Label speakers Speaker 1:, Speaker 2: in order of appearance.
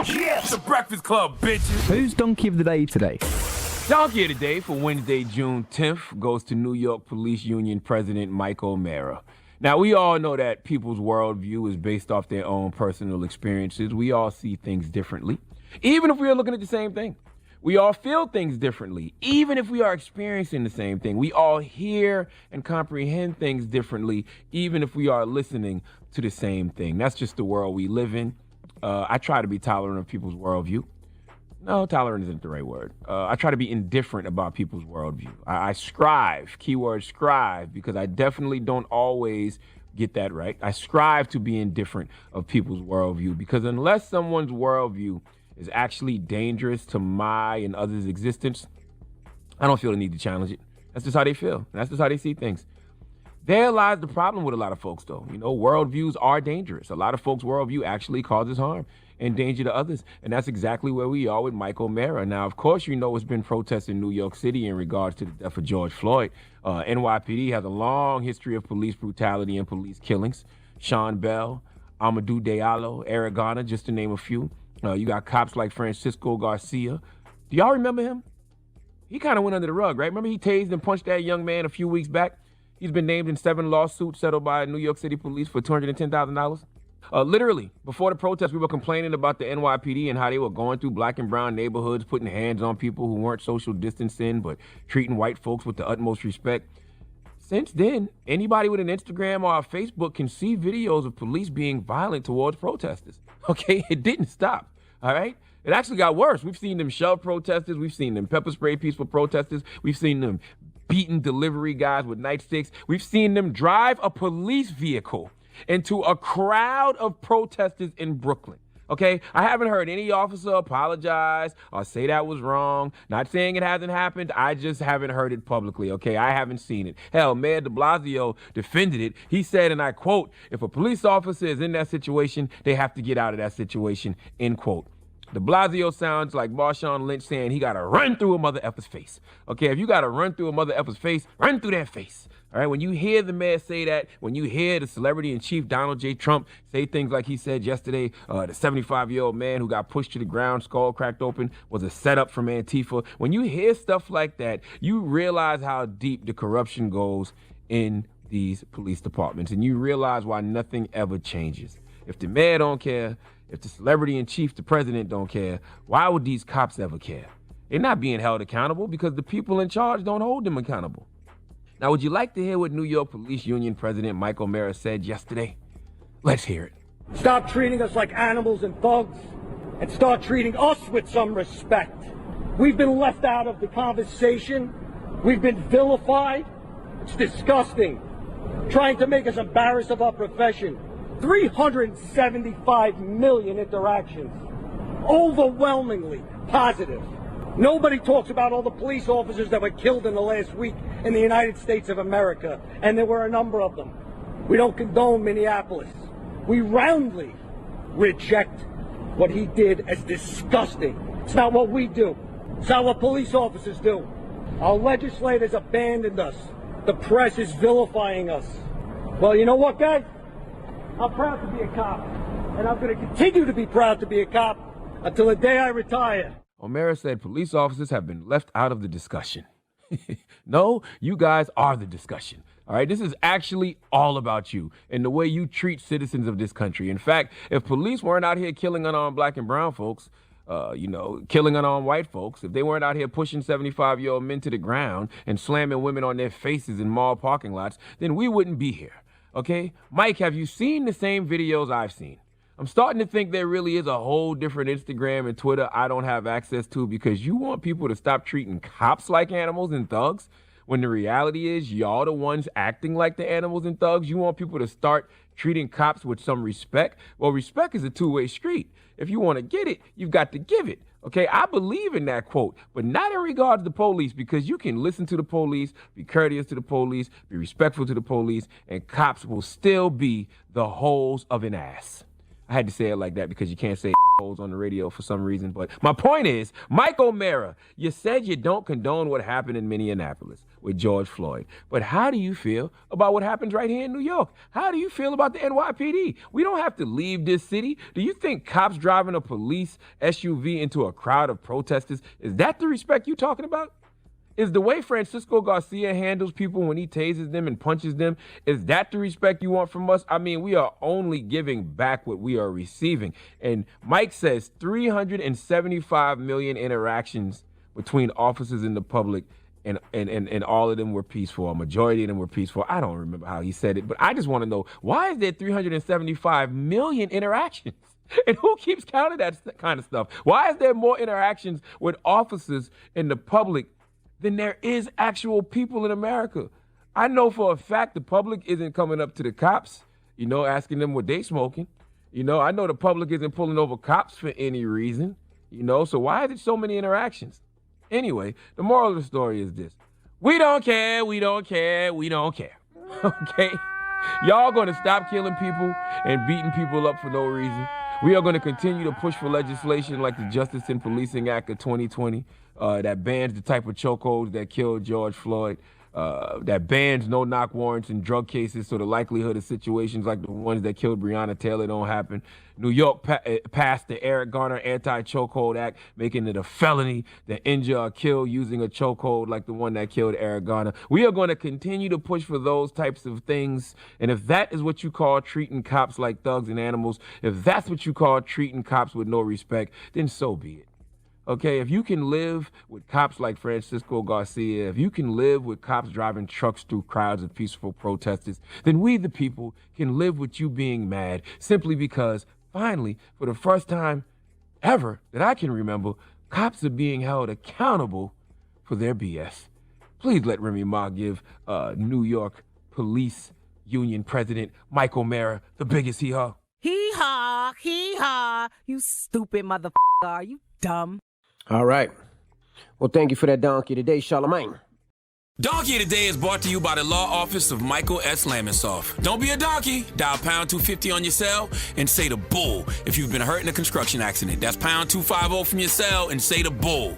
Speaker 1: Yes! The Breakfast Club, bitches!
Speaker 2: Who's Donkey of the Day today?
Speaker 1: Donkey of the Day for Wednesday, June 10th goes to New York Police Union President Mike O'Mara. Now, we all know that people's worldview is based off their own personal experiences. We all see things differently, even if we are looking at the same thing. We all feel things differently, even if we are experiencing the same thing. We all hear and comprehend things differently, even if we are listening to the same thing. That's just the world we live in. I try to be tolerant of people's worldview. No, tolerant isn't the right word. I try to be indifferent about people's worldview. I strive, keyword strive, because I definitely don't always get that right. I strive to be indifferent of people's worldview, because unless someone's worldview is actually dangerous to my and others' existence, I don't feel the need to challenge it. That's just how they feel. That's just how they see things. There lies the problem with a lot of folks, though. You know, worldviews are dangerous. A lot of folks' worldview actually causes harm and danger to others. And that's exactly where we are with Mike O'Mara. Now, of course, you know, it's been protests in New York City in regards to the death of George Floyd. NYPD has a long history of police brutality and police killings. Sean Bell, Amadou Diallo, Eric Garner, just to name a few. You got cops like Francisco Garcia. Do y'all remember him? He kind of went under the rug, right? Remember he tased and punched that young man a few weeks back? He's been named in 7 lawsuits settled by New York City police for $210,000. Literally, before the protest, we were complaining about the NYPD and how they were going through black and brown neighborhoods, putting hands on people who weren't social distancing, but treating white folks with the utmost respect. Since then, anybody with an Instagram or a Facebook can see videos of police being violent towards protesters. Okay, it didn't stop, all right? It actually got worse. We've seen them shove protesters. We've seen them pepper spray peaceful protesters. We've seen them beating delivery guys with nightsticks. We've seen them drive a police vehicle into a crowd of protesters in Brooklyn. Okay, I haven't heard any officer apologize or say that was wrong. Not saying it hasn't happened. I just haven't heard it publicly. Okay, I haven't seen it. Hell, Mayor de Blasio defended it. He said, and I quote, "If a police officer is in that situation, they have to get out of that situation," end quote. De Blasio sounds like Marshawn Lynch saying he got to run through a mother effer's face. Okay, if you got to run through a mother effer's face, run through that face. All right, when you hear the mayor say that, when you hear the celebrity in chief Donald J. Trump say things like he said yesterday, the 75-year-old man who got pushed to the ground, skull cracked open, was a setup from Antifa. When you hear stuff like that, you realize how deep the corruption goes in these police departments, and you realize why nothing ever changes. If the mayor don't care, if the celebrity in chief, the president, don't care, why would these cops ever care? They're not being held accountable because the people in charge don't hold them accountable. Now, would you like to hear what New York Police Union President Mike O'Mara said yesterday? Let's hear it.
Speaker 3: Stop treating us like animals and thugs, and start treating us with some respect. We've been left out of the conversation. We've been vilified. It's disgusting. Trying to make us embarrassed of our profession. 375 million interactions. Overwhelmingly positive. Nobody talks about all the police officers that were killed in the last week in the United States of America, and there were a number of them. We don't condone Minneapolis. We roundly reject what he did as disgusting. It's not what we do. It's not what police officers do. Our legislators abandoned us. The press is vilifying us. Well, you know what, guys? I'm proud to be a cop, and I'm going to continue to be proud to be a cop until the day I retire.
Speaker 1: O'Mara said police officers have been left out of the discussion. No, you guys are the discussion. All right, this is actually all about you and the way you treat citizens of this country. In fact, if police weren't out here killing unarmed black and brown folks, killing unarmed white folks, if they weren't out here pushing 75-year-old men to the ground and slamming women on their faces in mall parking lots, then we wouldn't be here. Okay, Mike, have you seen the same videos I've seen? I'm starting to think there really is a whole different Instagram and Twitter I don't have access to, because you want people to stop treating cops like animals and thugs, when the reality is y'all the ones acting like the animals and thugs. You want people to start treating cops with some respect. Well, respect is a two-way street. If you want to get it, you've got to give it. Okay, I believe in that quote, but not in regards to the police, because you can listen to the police, be courteous to the police, be respectful to the police, and cops will still be the holes of an ass. I had to say it like that because you can't say holes on the radio for some reason. But my point is, Mike O'Mara, you said you don't condone what happened in Minneapolis with George Floyd. But how do you feel about what happens right here in New York? How do you feel about the NYPD? We don't have to leave this city. Do you think cops driving a police SUV into a crowd of protesters, is that the respect you're talking about? Is the way Francisco Garcia handles people when he tases them and punches them, is that the respect you want from us? I mean, we are only giving back what we are receiving. And Mike says 375 million interactions between officers and the public, and all of them were peaceful. A majority of them were peaceful. I don't remember how he said it, but I just want to know, why is there 375 million interactions? And who keeps count of that kind of stuff? Why is there more interactions with officers and the public than there is actual people in America? I know for a fact the public isn't coming up to the cops, asking them what they smoking. I know the public isn't pulling over cops for any reason, so why is it so many interactions? Anyway, the moral of the story is this. We don't care, we don't care, we don't care. Okay? Y'all gonna stop killing people and beating people up for no reason. We are going to continue to push for legislation like the Justice and Policing Act of 2020 that bans the type of chokeholds that killed George Floyd, that bans no-knock warrants in drug cases so the likelihood of situations like the ones that killed Breonna Taylor don't happen. New York passed the Eric Garner Anti-Chokehold Act, making it a felony to injure or kill using a chokehold like the one that killed Eric Garner. We are going to continue to push for those types of things. And if that is what you call treating cops like thugs and animals, if that's what you call treating cops with no respect, then so be it. Okay, if you can live with cops like Francisco Garcia, if you can live with cops driving trucks through crowds of peaceful protesters, then we the people can live with you being mad simply because, finally, for the first time ever that I can remember, cops are being held accountable for their BS. Please let Remy Ma give New York Police Union President Mike O'Mara the biggest hee-haw.
Speaker 2: Hee-haw, hee-haw, you stupid motherfucker, are you dumb?
Speaker 4: All right. Well, thank you for that donkey today, Charlamagne.
Speaker 5: Donkey Today is brought to you by the law office of Michael S. Lamonsoff. Don't be a donkey. Dial pound 250 on your cell and say the bull if you've been hurt in a construction accident. That's pound 250 from your cell and say the bull.